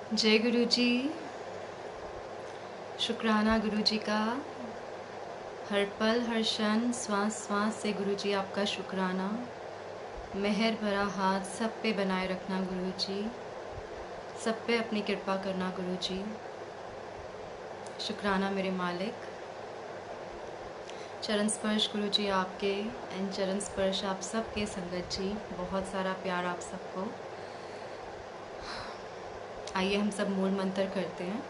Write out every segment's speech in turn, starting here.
जय गुरु जी। शुक्राना गुरु जी का। हर पल हर क्षण श्वास श्वास से गुरु जी आपका शुक्राना। मेहर भरा हाथ सब पे बनाए रखना गुरु जी, सब पे अपनी कृपा करना गुरु जी। शुक्राना मेरे मालिक। चरण स्पर्श गुरु जी आपके एंड चरण स्पर्श आप सबके संगत जी, बहुत सारा प्यार आप सबको। आइए हम सब मूल मंत्र करते हैं।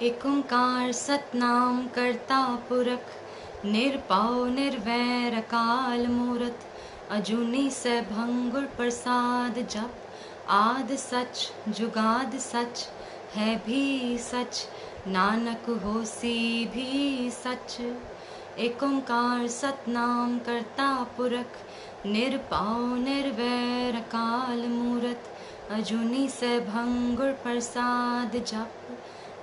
एक ओंकार सतनाम करता पुरख, निरपाव निर्वैर अकाल मूरत, अजूनी सैभं गुर प्रसाद जप, आद सच जुगाद सच है भी सच, नानक होसी भी सच। एक ओंकार सतनाम करता पुरख, निरपाव निर्वैर अकाल मूरत, अजूनी सैभं गुर प्रसाद जप,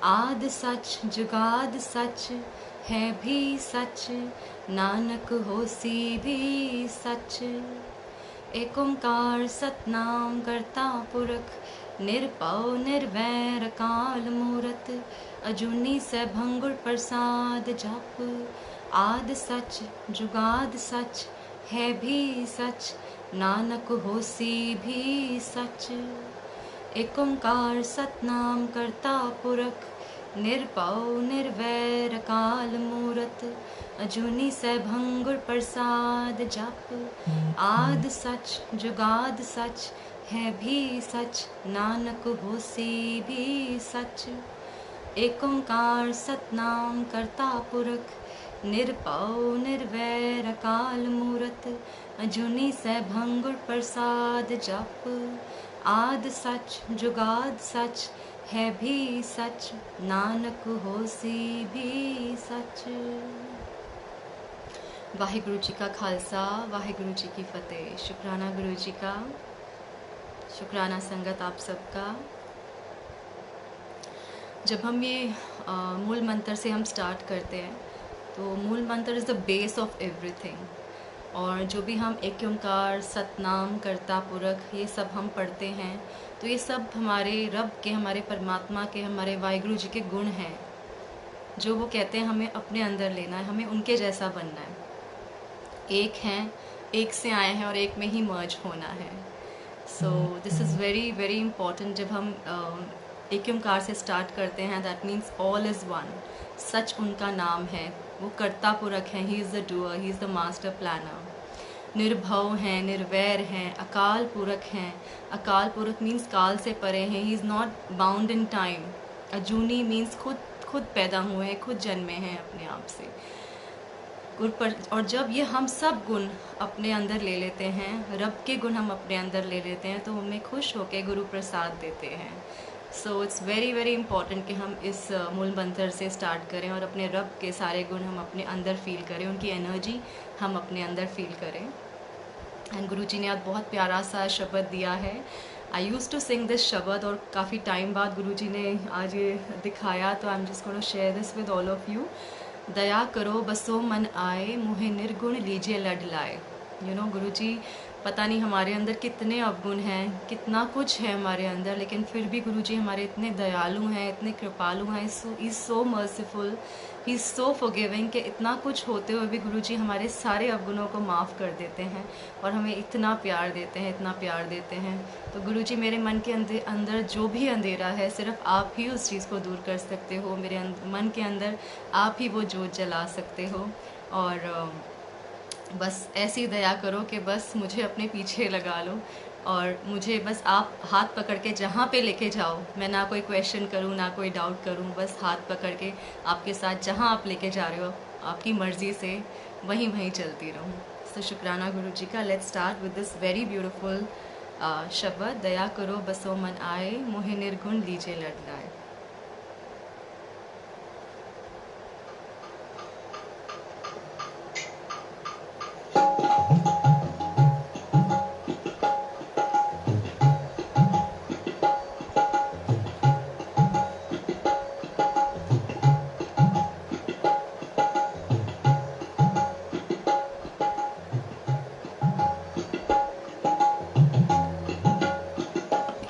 आद सच जुगाद सच है भी सच, नानक होसी भी सच। एक ओंकार सतनाम करता पुरख, निरपौ निर्वैर अकाल मूरत, अजूनी सैभं गुर प्रसाद जप, आद सच जुगाद सच है भी सच, नानक होसी भी सच। एक ओंकार सतनाम करता पुरख, निरपौ निर्वैर अकाल मूरत, अजूनी सैभं गुर प्रसाद जप, आद सच जुगाद सच है भी सच, नानक होसी भी सच। एक ओंकार सतनाम करता पुरख, निरपौ निर्वैर अकाल मूरत, अजूनी सैभं गुर प्रसाद जप, आद सच जुगाद सच है भी सच, नानक होसी भी सच। वाहिगुरु जी का खालसा, वाहिगुरु जी की फतेह। शुक्राना गुरु जी का, शुक्राना संगत आप सबका। जब हम ये मूल मंत्र से हम स्टार्ट करते हैं तो मूल मंत्र is the base of everything. और जो भी हम एक ओंकार सतनाम करता पुरख ये सब हम पढ़ते हैं तो ये सब हमारे रब के, हमारे परमात्मा के, हमारे वाहिगुरु जी के गुण हैं जो वो कहते हैं हमें अपने अंदर लेना है, हमें उनके जैसा बनना है। एक हैं, एक से आए हैं और एक में ही मर्ज होना है। So this is very very important. जब हम एक ओंकार से स्टार्ट करते हैं that means all is one. सच उनका नाम है, वो कर्ता पुरख हैं, he is the doer, he is the master planner. निर्भव हैं, निर्वैर हैं, अकाल पुरख हैं। अकाल पुरख मीन्स काल से परे हैं, he is not bound in time. अजूनी मीन्स खुद पैदा हुए हैं, खुद जन्मे हैं अपने आप से। और जब ये हम सब गुण अपने अंदर ले लेते हैं, रब के गुण हम अपने अंदर ले लेते हैं तो हमें खुश होकर गुरु प्रसाद देते हैं। So it's very very important कि हम इस मूल मंत्र से स्टार्ट करें और अपने रब के सारे गुण हम अपने अंदर फील करें, उनकी एनर्जी हम अपने अंदर फील करें। एंड गुरु जी ने आज बहुत प्यारा सा शब्द दिया है। आई यूज़ टू सिंग दिस शब्द और काफ़ी टाइम बाद गुरु जी ने आज ये दिखाया, तो I am just gonna share this with all of you. दया करो बसो मन आए, मुहे निर्गुण लीजिए लड लाए। यू नो गुरु जी, पता नहीं हमारे अंदर कितने अवगुण हैं, कितना कुछ है हमारे अंदर, लेकिन फिर भी गुरु जी हमारे इतने दयालु हैं, इतने कृपालु हैं। Is so merciful, he is so forgiving कि इतना कुछ होते हुए भी गुरु जी हमारे सारे अवगुणों को माफ़ कर देते हैं और हमें इतना प्यार देते हैं, इतना प्यार देते हैं। तो गुरु जी, मेरे मन के अंदर जो भी अंधेरा है, सिर्फ आप ही उस चीज़ को दूर कर सकते हो। मेरे मन के अंदर आप ही वो जोत जला सकते हो। और बस ऐसी दया करो कि बस मुझे अपने पीछे लगा लो और मुझे बस आप हाथ पकड़ के जहाँ पे लेके जाओ, मैं ना कोई क्वेश्चन करूँ ना कोई डाउट करूँ, बस हाथ पकड़ के आपके साथ जहाँ आप लेके जा रहे हो आपकी मर्ज़ी से वहीं चलती रहूँ। तो शुक्राना गुरु जी का। Let's start with this very beautiful शब्द। दया करो बसो मन आए, मोहे निर्गुण लीजिए लड लाए।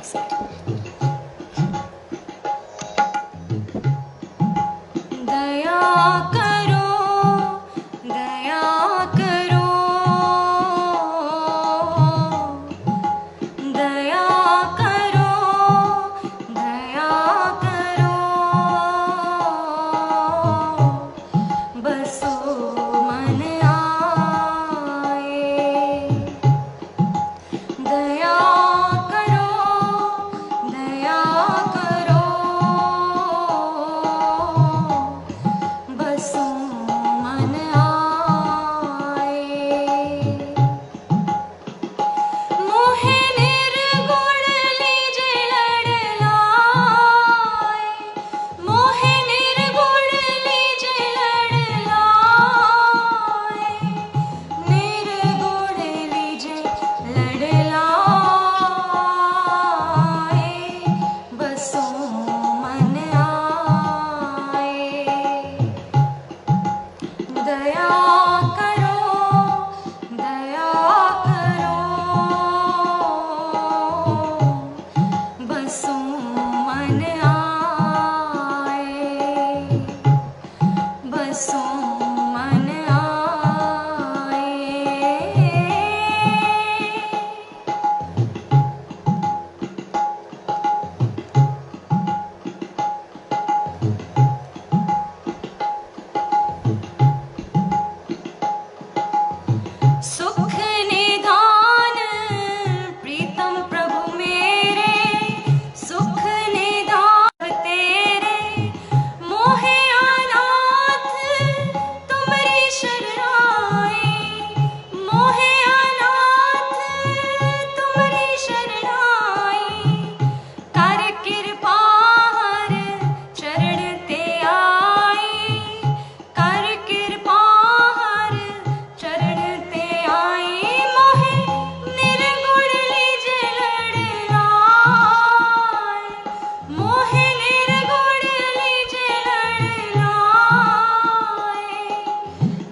से। दया करो, दया करो, दया करो, दया करो, बसो मन आए। दया करो, दया करो, बसो मन आए। मोहे निर्गुण लीजे लड़लाए, मोहे निर्गुण लीजे लड़लाए, निर्गुण लीजे लड़लाए, बसो मन आए। दया करो, दया करो, बसो मन आए, बसो मन आए। सुख निधान प्रीतम प्रभु मेरे, सुख निधान तेरे, मोहे अनाथ तुम्हारी शरणाई, मोहे अनाथ तुम्हारी शरणाई, कर कृपा हर चरण ते आई, कर कृपा हर चरण ते आई, मोहे निर्गुण लीजे लड़लाए, मोहे निर्गुण लीजे लड़लाए,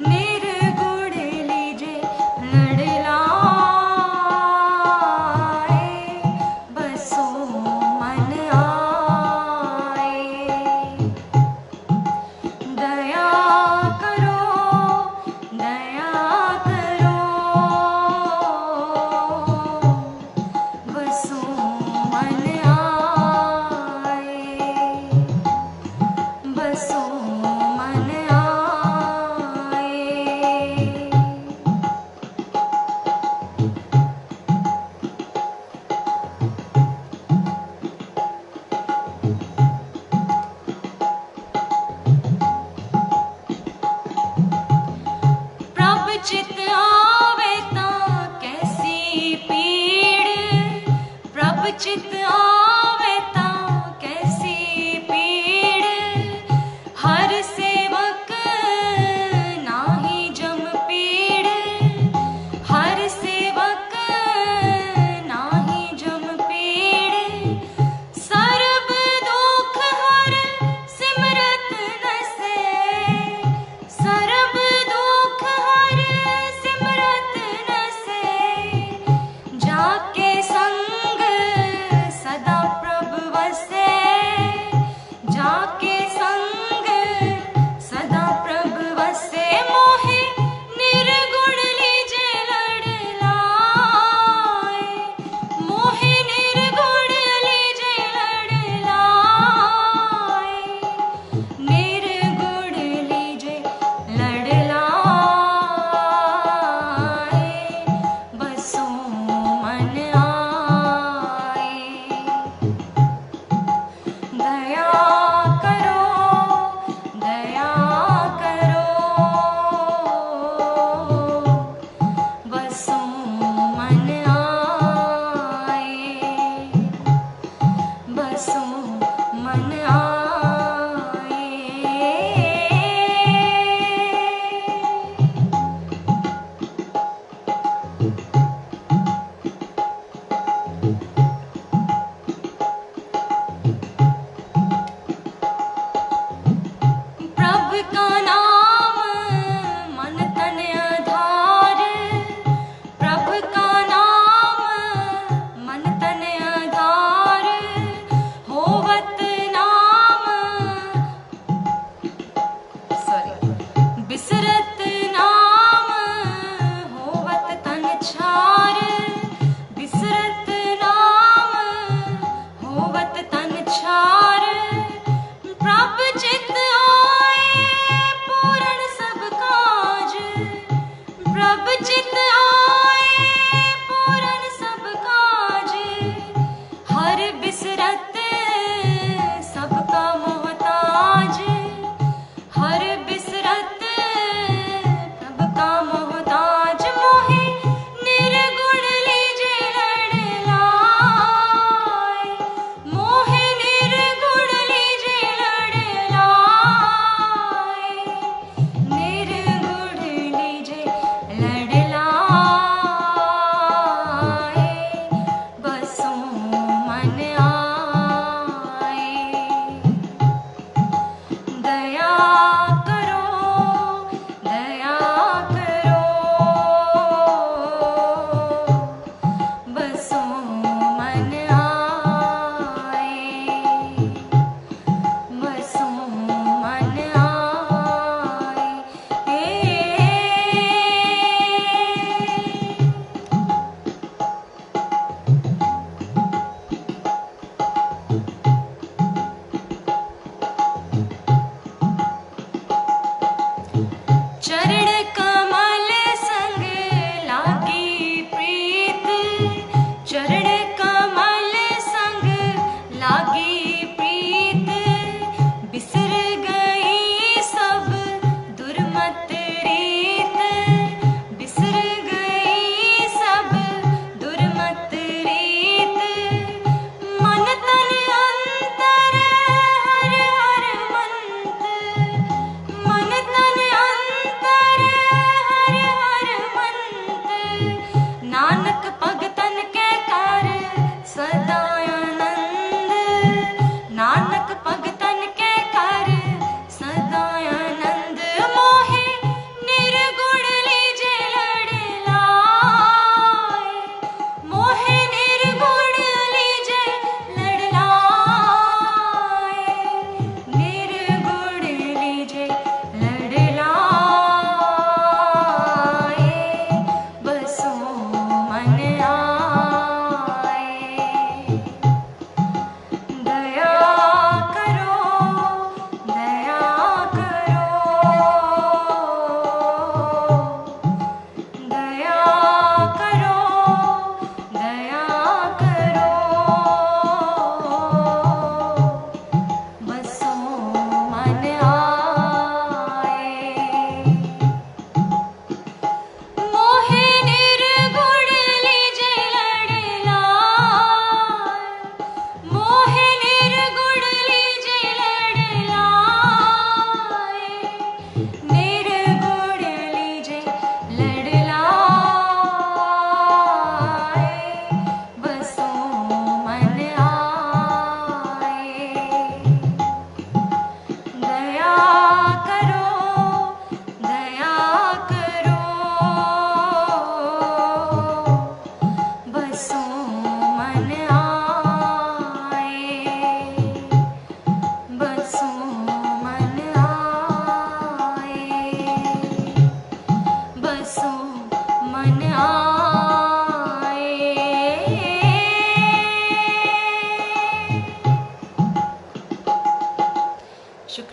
निर्गुण लीजे लड़लाए, बसो मन आए। दया करो, दया करो, बसो मन आए, बसो मन आए। प्रभ चित आवे तां कैसी पीड़, प्रभ चित आवे तां कैसी पीड़, हर सेवक नाही जम पीड़, हर सेवक नाही जम पीड़, सर्ब दुख हर सिमरत नसे, सर्ब दुख हर सिमरत नसे, जाके संग सदा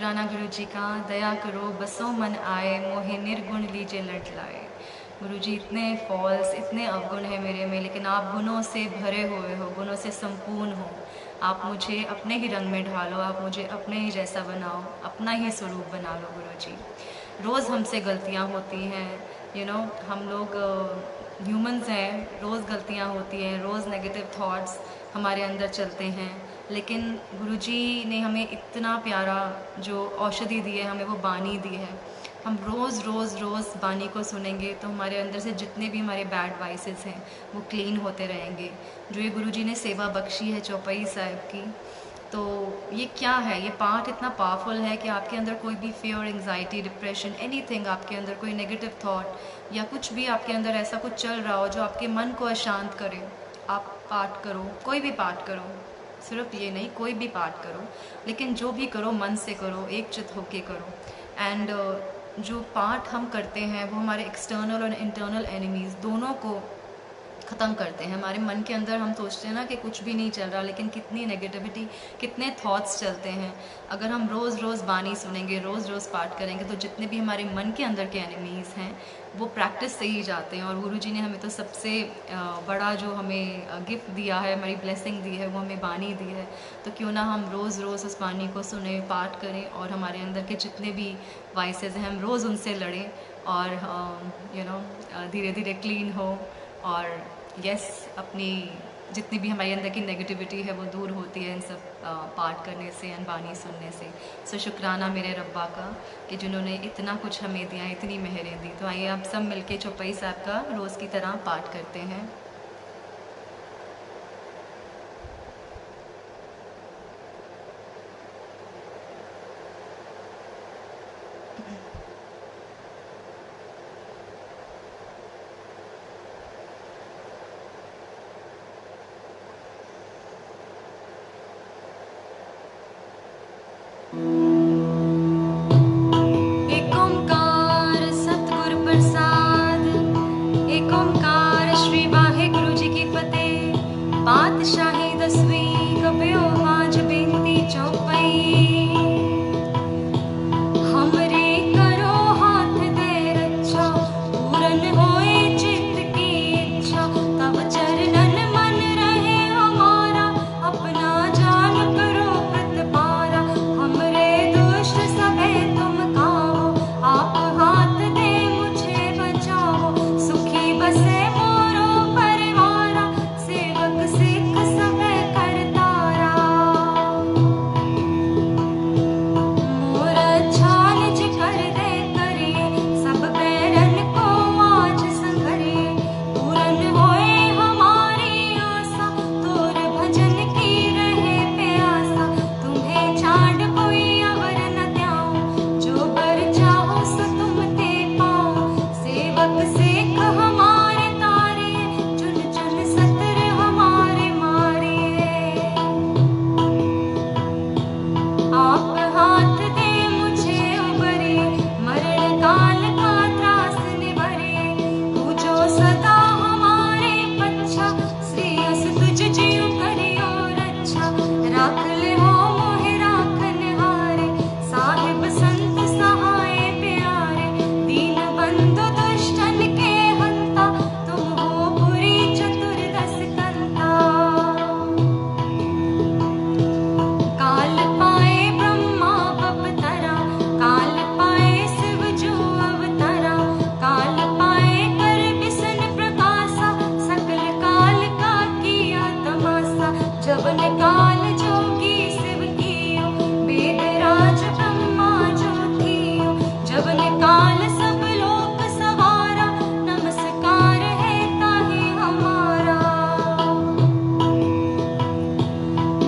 शुक्राना गुरु जी का, दया करो बसों मन आए, मोहे निर्गुण लीजे लट लाए। गुरु जी इतने फॉल्स, इतने अवगुण हैं मेरे में, लेकिन आप गुणों से भरे हुए हो, गुणों से संपूर्ण हो। आप मुझे अपने ही रंग में ढालो, आप मुझे अपने ही जैसा बनाओ, अपना ही स्वरूप बना लो गुरु जी। रोज़ हमसे गलतियाँ होती हैं, हम लोग ह्यूमंस हैं, रोज़ गलतियाँ होती हैं, रोज़ नेगेटिव थॉट्स हमारे अंदर चलते हैं, लेकिन गुरुजी ने हमें इतना प्यारा जो औषधि दी है, हमें वो बानी दी है। हम रोज़ रोज़ रोज़ बानी को सुनेंगे तो हमारे अंदर से जितने भी हमारे बैड वाइसेस हैं वो क्लीन होते रहेंगे। जो ये गुरुजी ने सेवा बख्शी है चौपाई साहिब की, तो ये क्या है, ये पाठ इतना पावरफुल है कि आपके अंदर कोई भी फियर, एंग्जाइटी, डिप्रेशन, एनीथिंग, आपके अंदर कोई नेगेटिव थॉट या कुछ भी आपके अंदर ऐसा कुछ चल रहा हो जो आपके मन को अशांत करे, आप पाठ करो, कोई भी पाठ करो, सिर्फ ये नहीं, कोई भी पाठ करो, लेकिन जो भी करो मन से करो, एक चित होके करो। एंड जो पाठ हम करते हैं वो हमारे एक्सटर्नल और इंटरनल एनिमीज़ दोनों को ख़त्म करते हैं। हमारे मन के अंदर हम सोचते हैं ना कि कुछ भी नहीं चल रहा, लेकिन कितनी नेगेटिविटी, कितने थॉट्स चलते हैं। अगर हम रोज़ रोज़ बानी सुनेंगे, रोज़ रोज़ पाठ करेंगे, तो जितने भी हमारे मन के अंदर के एनिमीज़ हैं वो प्रैक्टिस से ही जाते हैं। और गुरुजी ने हमें तो सबसे बड़ा जो हमें गिफ्ट दिया है, हमारी ब्लेसिंग दी है, वो हमें बानी दी है। तो क्यों ना हम रोज़ रोज़ उस बानी को सुने, पाठ करें और हमारे अंदर के जितने भी वाइसेस हैं हम रोज़ उनसे लड़ें और धीरे धीरे क्लीन हो। और यस, अपनी जितनी भी हमारे अंदर की नेगेटिविटी है वो दूर होती है इन सब पाठ करने से, अनबानी सुनने से। सो शुक्राना मेरे रब्बा का कि जिन्होंने इतना कुछ हमें दिया, इतनी मेहरें दी। तो आइए आप सब मिलके चौपाई साहब का रोज़ की तरह पाठ करते हैं। एक ओंकार सतगुर प्रसाद, एक ओंकार श्री वाहे गुरु जी की फतेह। पातशाही 10वीं कबियो आज बेनती चौपाई। हमरे करो हाथ दे रक्षा, पूरन होए चित्त की इच्छा। तब चरणन मन रहे हमारा, अपना जान करो प्रतिपारा। हमरे दुष्ट सबे तुम काहो, आप हाथ दे मुझे बचाओ। सुखी बसे मोरो परिवारा, सेवक सिख सबे करतारा। मोर छान जिकर दे करिए, सब बैरन को आज संघरिए। पूरन होए हमारी आशा, तोर भजन की रहे प्यासा। तुम्हें छाड़ कोई अवर न त्याऊं, जो बर चाहो सो तुम ते पाओ। सेवक सिख हमारे तारिए, चुन चुन सतर हमारे मारिए। आप हाथ दे मुझे उबरिए, मरण काल का त्रास निबरिए। पूजो सदा हमारे पच्छा, श्रेयस तुझ जियो करियो रक्षा। राख ले हो मोहि राखन हारे, साहिब संत सहाय प्यारे। दीन बंधु दुष्टन के हंता, तुम हो पुरी चतुर्दश कंता। काल पाए ब्रह्मा बपतरा, काल पाए शिव जो अवतरा। काल पाए कर बिसन प्रकाशा, सकल काल का किया तमाशा। जवन काल जोगी शिव कियो, वेद राज ब्रह्मा जो थियो। जवन काल सब लोक सवारा, नमस्कार है ताहि हमारा।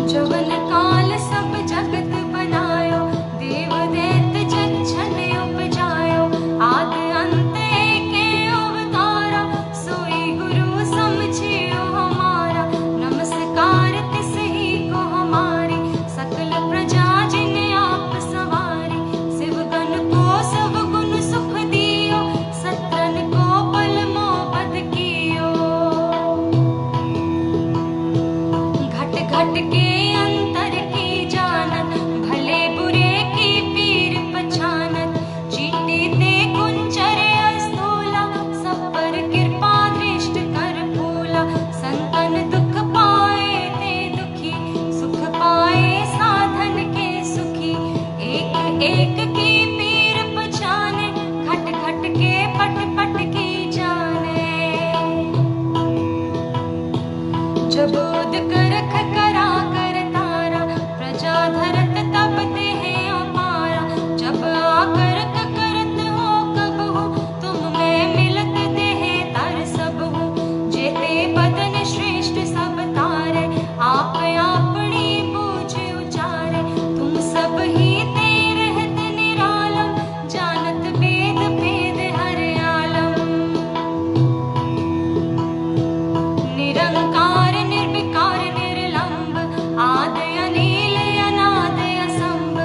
जवन काल सब जगत बनायो, देव दैत जच्छन उपजायो। आद अंत एके अवतारा, सोई गुरु समझियो हमारा। नमस्कार तिसही को हमारी, सकल प्रजा जिन आप सवारी। शिवगण को सब गुण सुख दियो, सत्रन को बल मोबद कियो। घट घट के अंतर की जानन, भले बुरे की जोध करख करा कर तारा, प्रजा धरत तब ते हैं अपारा। जब आकर करत हो कब हो, तुम मैं मिलत ते हैं तर सब हो। जेते बदन श्रेष्ठ सब तारे, आप आपनी बूझ उचारे। तुम सब ही ते रहत निरालम, जानत वेद भेद हर आलम। निरंकार निर्विकार निर्लंब, आद अनील अनाद असंभ।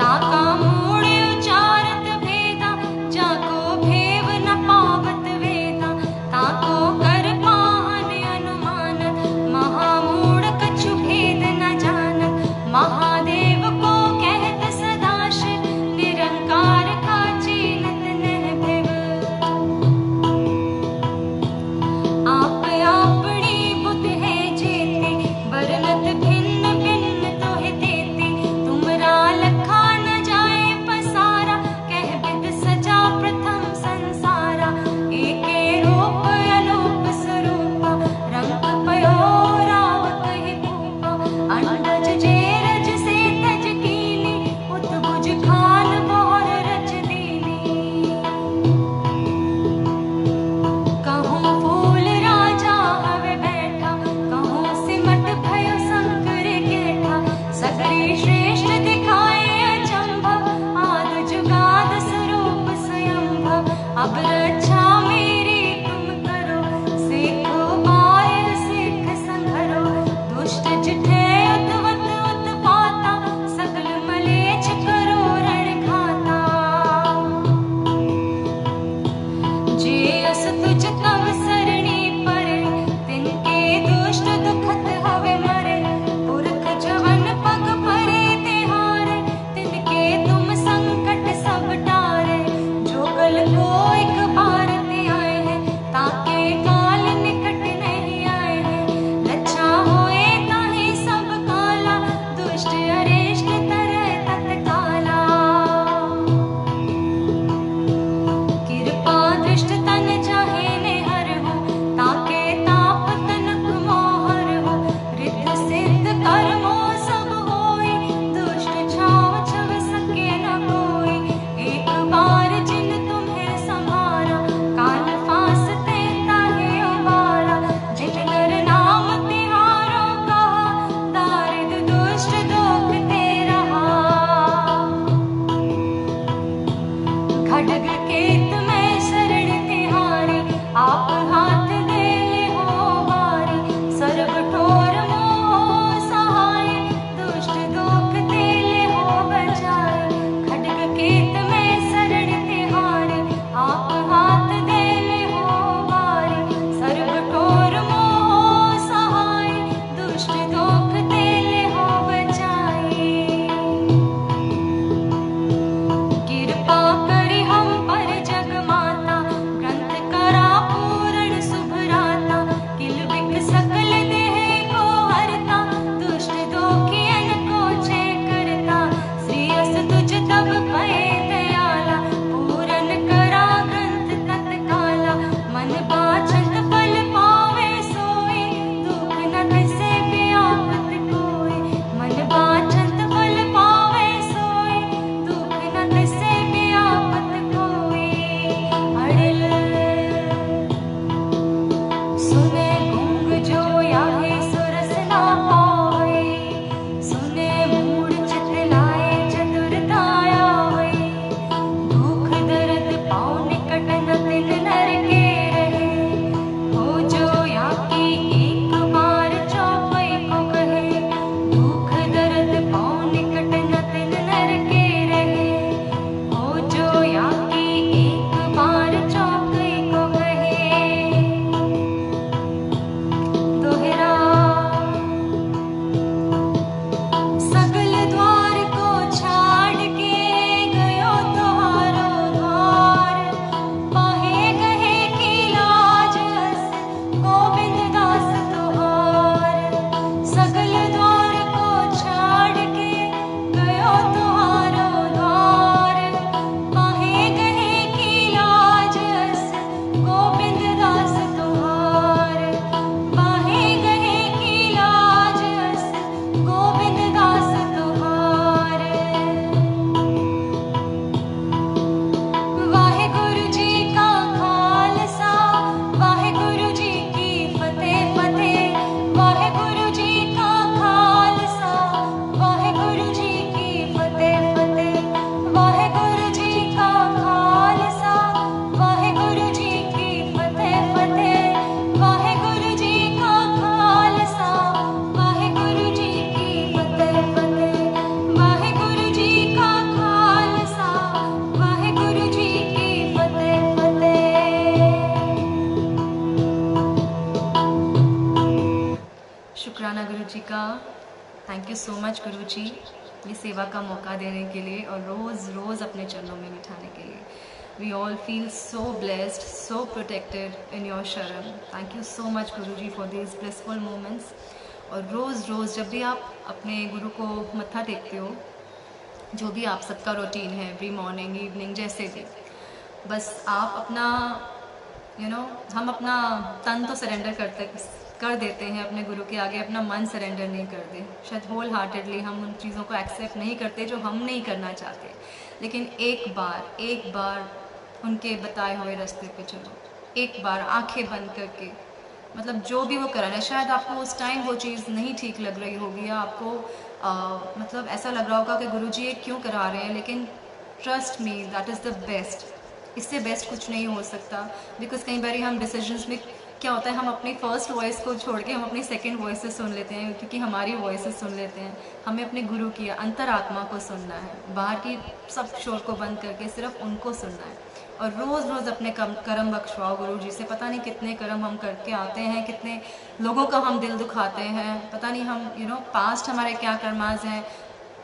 ताका मूढ़ उचारत भेदा, जाको भेव न पावत वेदा। ताको कर पाहन अनुमानत, महामूढ़ कछु भेद न जानत। महादेव को कहत सदा शिव, निरंकार का चीनत नह भृव। आप आपनी बुध है जेते, बरनत भिन्न भिन्न तोहि देते। तुमरा लखा न जाए पसारा, कह विद सजा प्रथम संसारा। एके रूप अलोप स्वरूपा, रंग पयो राव कहि भूपा। अंडज जे रज से तज कीनी, उतभुज खान बोर रच दीनी। कहूँ फूल राजा हवे बैठा, कहूँ सिमट भयो शंकर केठा। सगरी श्रेष्ठ दिखाए अचंभव, आद जुगाद स्वरूप स्वयंभव। अब रक्षा मेरी तुम करो, सेख उबाय सेख संघरो। दुष्ट जिठे उतवत उत्पाता, सकल मलेच्छ करो रण घाता। जे अस तुझ तव सरणी परे, तिनके दुष्ट दुखत हवे मरे। पुरख जवन पग परे शुक्राना गुरु जी का। Thank you so much Guru जी, ये सेवा का मौका देने के लिए और रोज़ रोज़ अपने चरणों में बिठाने के लिए। We all feel so blessed, so protected in your शरण। Thank you so much Guru ji for these blissful moments. और रोज़ रोज़ जब भी आप अपने गुरु को मत्था टेकते हो, जो भी आप सबका रूटीन है, एवरी मॉर्निंग इवनिंग जैसे भी, बस आप अपना हम अपना तन तो सरेंडर कर देते हैं अपने गुरु के आगे, अपना मन सरेंडर नहीं करते। शायद होल हार्टेडली हम उन चीज़ों को एक्सेप्ट नहीं करते जो हम नहीं करना चाहते, लेकिन एक बार उनके बताए हुए रास्ते पे चलो, एक बार आंखें बंद करके, मतलब जो भी वो करा है, शायद आपको उस टाइम वो चीज़ नहीं ठीक लग रही होगी या आपको मतलब ऐसा लग रहा होगा कि गुरुजी ये क्यों करा रहे हैं, लेकिन trust me that is the best. इससे बेस्ट कुछ नहीं हो सकता। बिकॉज कई बार हम डिसीजंस में क्या होता है, हम अपनी फर्स्ट वॉइस को छोड़ के हम अपनी सेकंड वॉइसेस सुन लेते हैं, क्योंकि हमारी वॉइसेस सुन लेते हैं। हमें अपने गुरु की अंतरात्मा को सुनना है, बाहर की सब शोर को बंद करके सिर्फ उनको सुनना है। और रोज़ रोज़ अपने कर्म बख्शवाओ गुरु जी से। पता नहीं कितने कर्म हम करके आते हैं, कितने लोगों का हम दिल दुखाते हैं, पता नहीं हम पास्ट हमारे क्या कर्माज हैं।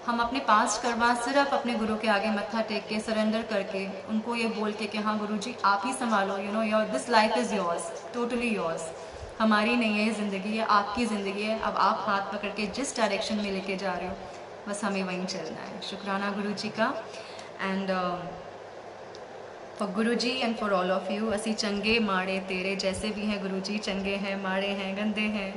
हम अपने पास्ट कर्मा सिर्फ अपने गुरु के आगे मत्था टेक के सरेंडर करके उनको ये बोल के कि हाँ गुरु जी आप ही संभालो, your this life is yours, totally yours. हमारी नहीं है ये ज़िंदगी, है आपकी ज़िंदगी है। अब आप हाथ पकड़ के जिस डायरेक्शन में लेके जा रहे हो, बस हमें वहीं चलना है। शुक्राना गुरु जी का। And for Guru ji and for all of you, असी चंगे माड़े तेरे जैसे भी हैं गुरु जी, चंगे हैं, माड़े हैं, गंदे हैं,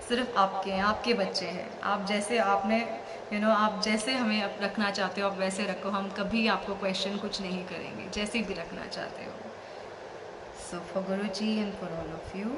सिर्फ आपके हैं, आपके बच्चे हैं। आप जैसे आपने आप जैसे हमें अब रखना चाहते हो आप वैसे रखो, हम कभी आपको क्वेश्चन कुछ नहीं करेंगे, जैसे भी रखना चाहते हो। So for Guru ji and for all of you,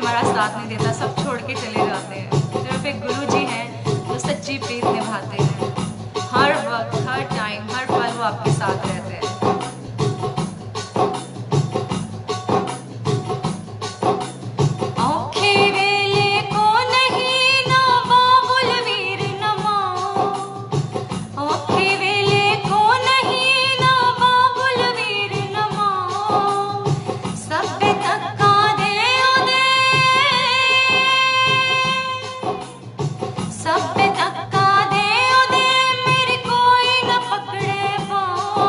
हमारा साथ नहीं देता, सब छोड़ के चले जाते हैं। सिर्फ एक गुरु जी हैं जो सच्ची प्रीत निभाते हैं। हर वक्त, हर टाइम, हर पल वो आपके साथ रहते हैं। औखे वेले को नहीं ना बाबुल वीर नमाओ, औखे वेले को नहीं ना बाबुल वीर नमाओ, सभ्य तक्का दे उदे, सभ्य तक्का दे उदे, मेरे कोई न पकड़े पाओ,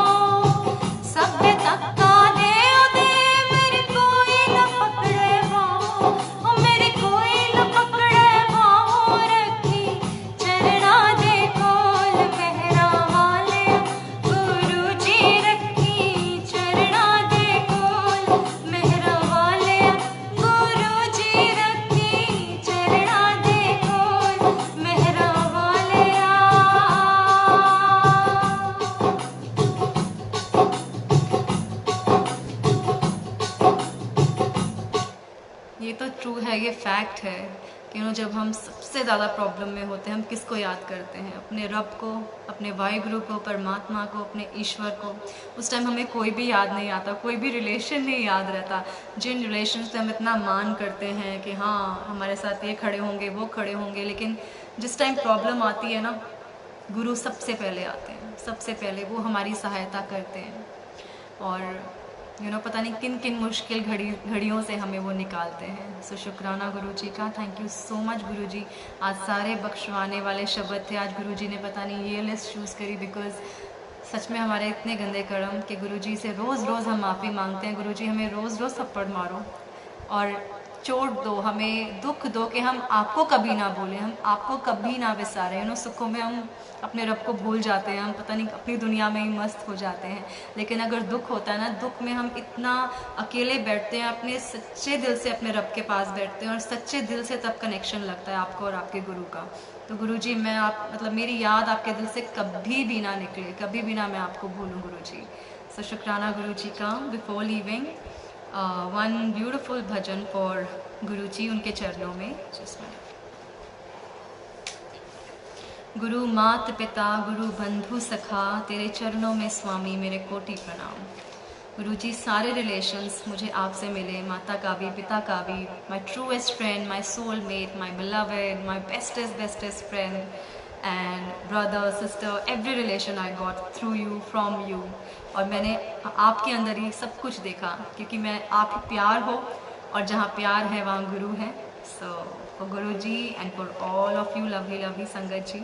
सभ्य तक्का दे उदे, मेरे कोई न पकड़े पाओ, ओ मेरे कोई न पकड़े पाओ, रखी चरणा दे कोल पहरा वाले, गुरु जी रखी चरणा दे कोल मेहरा वाले, गुरु जी रखी चरणा दे कोल मेहरा वाले। ये तो ट्रू है, ये फैक्ट है कि जब हम सबसे ज़्यादा प्रॉब्लम में होते हैं, हम किसको याद करते हैं? अपने रब को, अपने वाहिगुरु को, परमात्मा को, अपने ईश्वर को। उस टाइम हमें कोई भी याद नहीं आता, कोई भी रिलेशन नहीं याद रहता। जिन रिलेशन से हम इतना मान करते हैं कि हाँ हमारे साथ ये खड़े होंगे, वो खड़े होंगे, लेकिन जिस टाइम प्रॉब्लम आती है ना, गुरु सबसे पहले आते हैं, सबसे पहले वो हमारी सहायता करते हैं। और पता नहीं किन किन मुश्किल घड़ियों से हमें वो निकालते हैं। सो शुक्राना गुरु जी का, thank you so much Guru जी। आज सारे बख्शवाने वाले शब्द थे, आज गुरु जी ने पता नहीं ये लिस्ट चूज़ करी, बिकॉज सच में हमारे इतने गंदे कर्म कि गुरु जी से रोज़ रोज़ हम माफ़ी मांगते हैं। गुरु जी हमें रोज़ रोज़ थप्पड़ मारो और चोट दो, हमें दुख दो कि हम आपको कभी ना भूलें, हम आपको कभी ना विसारें। सुखों में हम अपने रब को भूल जाते हैं, हम पता नहीं अपनी दुनिया में ही मस्त हो जाते हैं। लेकिन अगर दुख होता है ना, दुख में हम इतना अकेले बैठते हैं, अपने सच्चे दिल से अपने रब के पास बैठते हैं और सच्चे दिल से तब कनेक्शन लगता है आपको और आपके गुरु का। तो गुरु जी मैं मेरी याद आपके दिल से कभी भी ना निकले, कभी भी ना मैं आपको भूलूँ गुरु जी। सो शुक्राना गुरु जी का। Before leaving one beautiful bhajan for Guru जी, उनके चरणों में। जिसमें गुरु मात पिता, गुरु बंधु सखा, तेरे चरणों में स्वामी मेरे कोटि प्रणाम। गुरु जी सारे रिलेशंस मुझे आपसे मिले, माता का भी, पिता का भी, my truest friend, my soul mate, my beloved, my bestest friend and brother sister, every relation I got through you, from you. और मैंने आपके अंदर ही सब कुछ देखा, क्योंकि मैं आप ही प्यार हो और जहाँ प्यार है वहाँ गुरु है। So for Guru ji and for all of you lovely lovely sangat ji.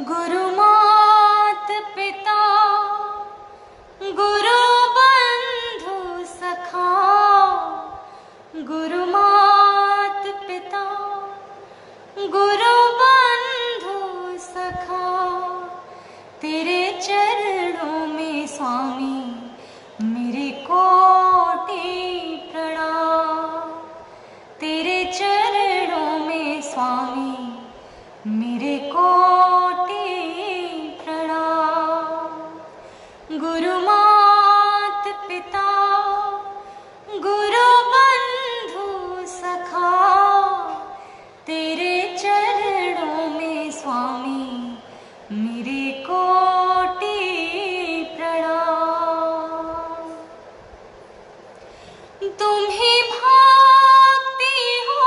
गुरु मात पिता, गुरु बंधु सखा, गुरु मात पिता, गुरु बंधु सखा, तेरे चरणों में स्वामी मेरे कोटि प्रणाम, तेरे चरणों में स्वामी मेरे कोटि प्रणाम। गुरु मात पिता, गुरु बंधु सखा, तेरे चरणों में स्वामी मेरे कोटि प्रणाम। तुम ही भक्ति हो,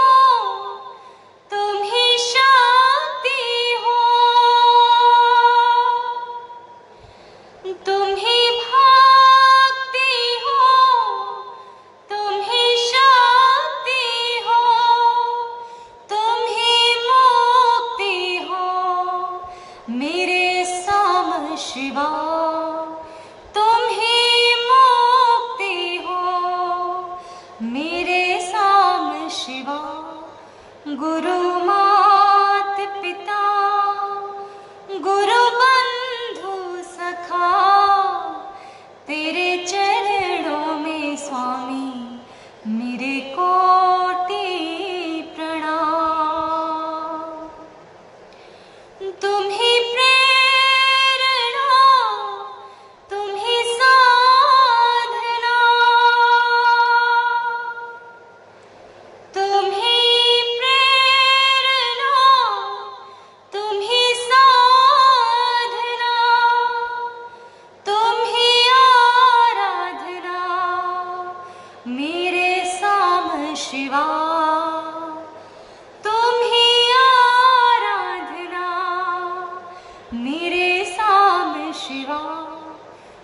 तुम ही शक्ति हो, तुम ही भक्ति हो, तुम ही शक्ति हो, तुम ही मुक्ति हो मेरे साम शिवा, तुम ही मुक्ति हो मेरे साम शिवा। गुरु मात पिता, गुरु बंधु सखा,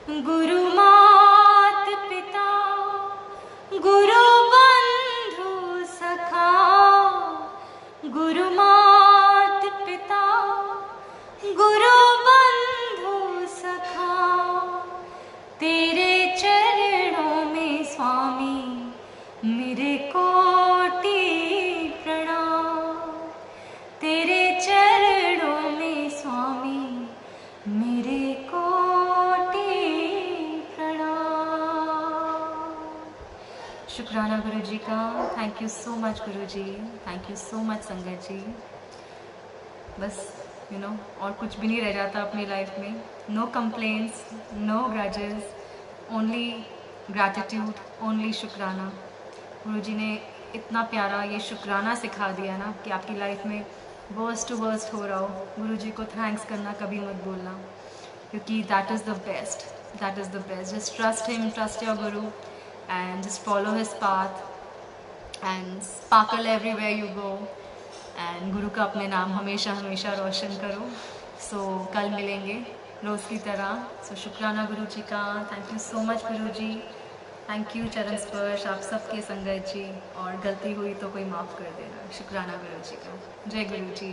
गुरु मात पिता गुरु बंधु सखा, गुरु मात पिता गुरु बंधु सखा, तेरे चरणों में स्वामी मेरे कोटि प्रणाम, तेरे चरणों में स्वामी मेरे कोटि प्रणाम। शुक्राना गुरु जी का। Thank you so much Guru ji, thank you so much संगत जी। बस और कुछ भी नहीं रह जाता अपनी लाइफ में। No complaints, no grudges, only gratitude, only शुक्राना। गुरुजी ने इतना प्यारा ये शुक्राना सिखा दिया ना कि आपकी लाइफ में वर्स्ट टू वर्स्ट हो रहा हो, गुरुजी को थैंक्स करना कभी मत भूलना, क्योंकि that is the best, that is the best. Just trust him, trust your Guru and just follow his path and sparkle everywhere you go, and Guru का अपने नाम हमेशा हमेशा रोशन करो। सो कल मिलेंगे रोज़ की तरह। सो शुक्राना गुरु जी का। Thank you so much Guru ji, thank you चरण स्पर्श आप सबके संगत जी, और गलती हुई तो कोई माफ़ कर देना। शुक्राना गुरु जी का। जय गुरु जी।